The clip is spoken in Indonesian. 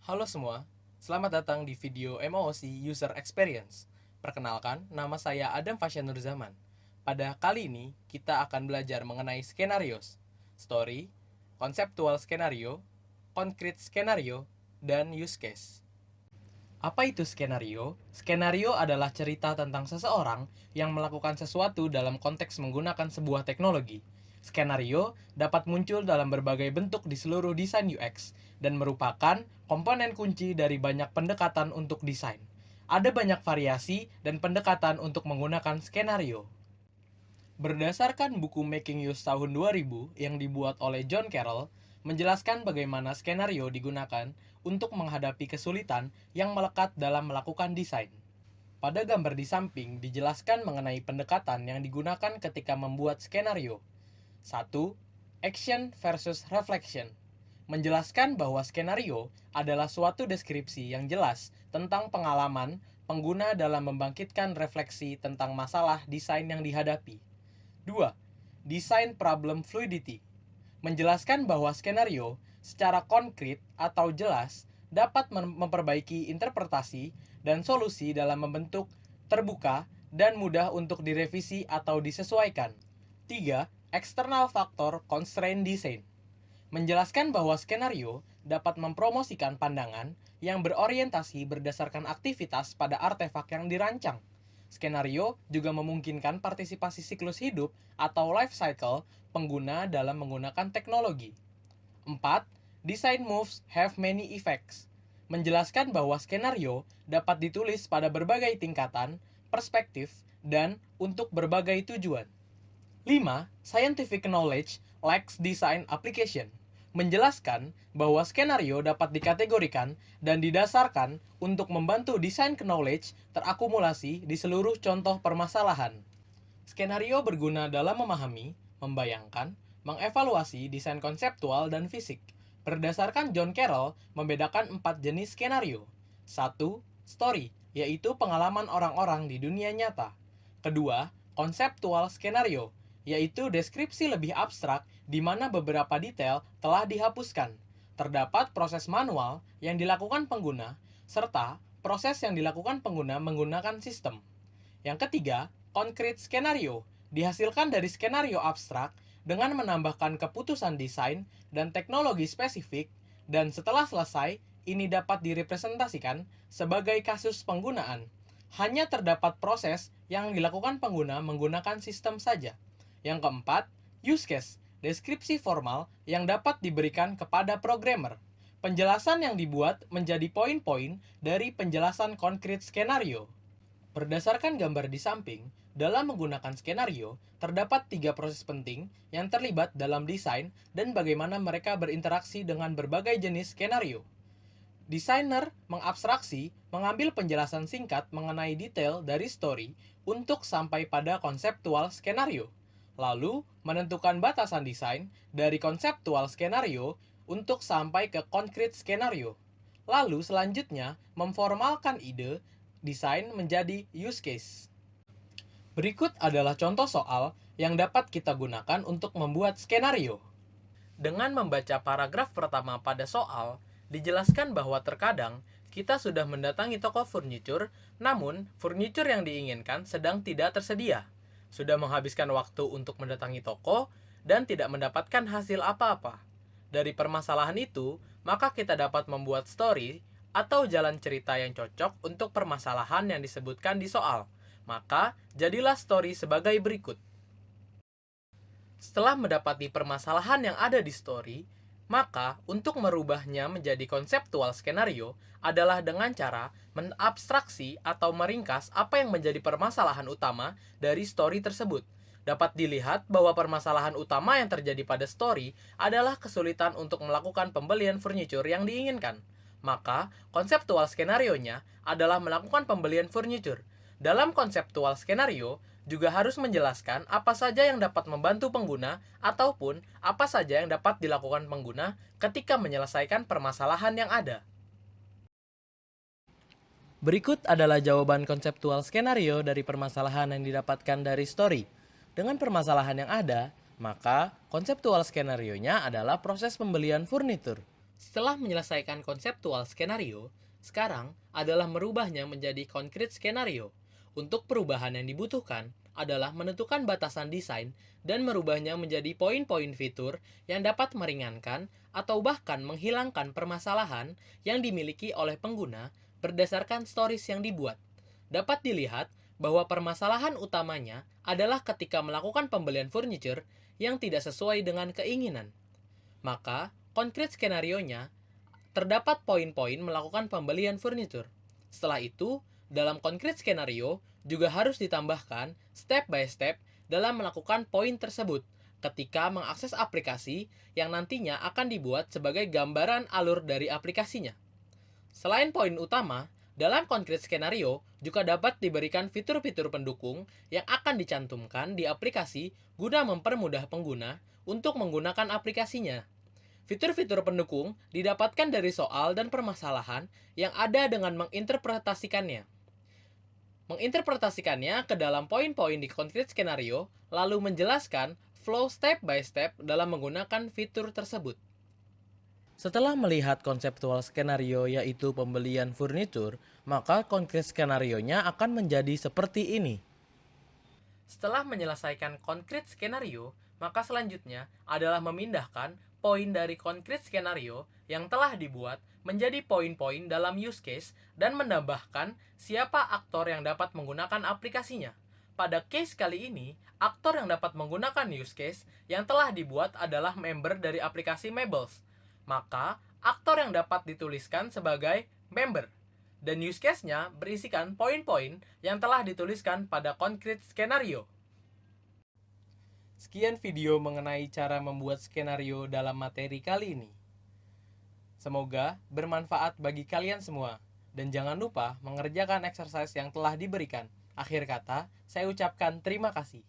Halo semua, selamat datang di video MOOC User Experience. Perkenalkan, nama saya Adam Fasya Nurzaman. Pada kali ini, kita akan belajar mengenai skenarios, story, konseptual skenario, concrete skenario, dan use case. Apa itu skenario? Skenario adalah cerita tentang seseorang yang melakukan sesuatu dalam konteks menggunakan sebuah teknologi. Skenario dapat muncul dalam berbagai bentuk di seluruh desain UX dan merupakan komponen kunci dari banyak pendekatan untuk desain. Ada banyak variasi dan pendekatan untuk menggunakan skenario. Berdasarkan buku Making Use tahun 2000 yang dibuat oleh John Carroll, menjelaskan bagaimana skenario digunakan untuk menghadapi kesulitan yang melekat dalam melakukan desain. Pada gambar di samping dijelaskan mengenai pendekatan yang digunakan ketika membuat skenario. 1. Action versus reflection. Menjelaskan bahwa skenario adalah suatu deskripsi yang jelas tentang pengalaman pengguna dalam membangkitkan refleksi tentang masalah desain yang dihadapi. 2. Design problem fluidity. Menjelaskan bahwa skenario secara konkret atau jelas dapat memperbaiki interpretasi dan solusi dalam membentuk terbuka dan mudah untuk direvisi atau disesuaikan. 3. External factor constraint design. Menjelaskan bahwa skenario dapat mempromosikan pandangan yang berorientasi berdasarkan aktivitas pada artefak yang dirancang. Skenario juga memungkinkan partisipasi siklus hidup atau life cycle pengguna dalam menggunakan teknologi. 4. Design moves have many effects. Menjelaskan bahwa skenario dapat ditulis pada berbagai tingkatan, perspektif, dan untuk berbagai tujuan. 5. Scientific knowledge lacks design application. Menjelaskan bahwa skenario dapat dikategorikan dan didasarkan untuk membantu desain knowledge terakumulasi di seluruh contoh permasalahan. Skenario berguna dalam memahami, membayangkan, mengevaluasi desain konseptual dan fisik. Berdasarkan John Carroll, membedakan 4 jenis skenario. 1. Story, yaitu pengalaman orang-orang di dunia nyata. Kedua, konseptual skenario, yaitu deskripsi lebih abstrak di mana beberapa detail telah dihapuskan. Terdapat proses manual yang dilakukan pengguna, serta proses yang dilakukan pengguna menggunakan sistem. Yang ketiga, concrete skenario, dihasilkan dari skenario abstrak dengan menambahkan keputusan desain dan teknologi spesifik, dan setelah selesai, ini dapat direpresentasikan sebagai kasus penggunaan. Hanya terdapat proses yang dilakukan pengguna menggunakan sistem saja. Yang keempat, use case, deskripsi formal yang dapat diberikan kepada programmer. Penjelasan yang dibuat menjadi poin-poin dari penjelasan konkret skenario. Berdasarkan gambar di samping, dalam menggunakan skenario, terdapat 3 proses penting yang terlibat dalam desain dan bagaimana mereka berinteraksi dengan berbagai jenis skenario. Desainer mengabstraksi, mengambil penjelasan singkat mengenai detail dari story untuk sampai pada konseptual skenario. Lalu, menentukan batasan desain dari konseptual skenario untuk sampai ke konkret skenario. Lalu selanjutnya, memformalkan ide desain menjadi use case. Berikut adalah contoh soal yang dapat kita gunakan untuk membuat skenario. Dengan membaca paragraf pertama pada soal, dijelaskan bahwa terkadang kita sudah mendatangi toko furnitur, namun furnitur yang diinginkan sedang tidak tersedia. Sudah menghabiskan waktu untuk mendatangi toko dan tidak mendapatkan hasil apa-apa. Dari permasalahan itu, maka kita dapat membuat story atau jalan cerita yang cocok untuk permasalahan yang disebutkan di soal. Maka, jadilah story sebagai berikut. Setelah mendapati permasalahan yang ada di story, maka untuk merubahnya menjadi konseptual skenario adalah dengan cara mengabstraksi atau meringkas apa yang menjadi permasalahan utama dari story tersebut. Dapat dilihat bahwa permasalahan utama yang terjadi pada story adalah kesulitan untuk melakukan pembelian furnitur yang diinginkan. Maka, konseptual skenarionya adalah melakukan pembelian furnitur. Dalam konseptual skenario, juga harus menjelaskan apa saja yang dapat membantu pengguna ataupun apa saja yang dapat dilakukan pengguna ketika menyelesaikan permasalahan yang ada. Berikut adalah jawaban konseptual skenario dari permasalahan yang didapatkan dari story. Dengan permasalahan yang ada, maka konseptual skenarionya adalah proses pembelian furnitur. Setelah menyelesaikan konseptual skenario, sekarang adalah merubahnya menjadi konkret skenario. Untuk perubahan yang dibutuhkan adalah menentukan batasan desain dan merubahnya menjadi poin-poin fitur yang dapat meringankan atau bahkan menghilangkan permasalahan yang dimiliki oleh pengguna berdasarkan stories yang dibuat. Dapat dilihat bahwa permasalahan utamanya adalah ketika melakukan pembelian furniture yang tidak sesuai dengan keinginan. Maka, konkret skenarionya terdapat poin-poin melakukan pembelian furniture. Setelah itu, dalam konkret skenario juga harus ditambahkan step by step dalam melakukan poin tersebut ketika mengakses aplikasi yang nantinya akan dibuat sebagai gambaran alur dari aplikasinya. Selain poin utama, dalam konkret skenario juga dapat diberikan fitur-fitur pendukung yang akan dicantumkan di aplikasi guna mempermudah pengguna untuk menggunakan aplikasinya. Fitur-fitur pendukung didapatkan dari soal dan permasalahan yang ada dengan menginterpretasikannya. Menginterpretasikannya ke dalam poin-poin di konkret skenario, lalu menjelaskan flow step by step dalam menggunakan fitur tersebut. Setelah melihat konseptual skenario yaitu pembelian furnitur, maka konkret skenarionya akan menjadi seperti ini. Setelah menyelesaikan konkret skenario, maka selanjutnya adalah memindahkan poin dari konkret skenario yang telah dibuat menjadi poin-poin dalam use case dan menambahkan siapa aktor yang dapat menggunakan aplikasinya. Pada case kali ini, aktor yang dapat menggunakan use case yang telah dibuat adalah member dari aplikasi Mebels. Maka, aktor yang dapat dituliskan sebagai member. Dan use case-nya berisikan poin-poin yang telah dituliskan pada konkret skenario. Sekian video mengenai cara membuat skenario dalam materi kali ini. Semoga bermanfaat bagi kalian semua. Dan jangan lupa mengerjakan exercise yang telah diberikan. Akhir kata, saya ucapkan terima kasih.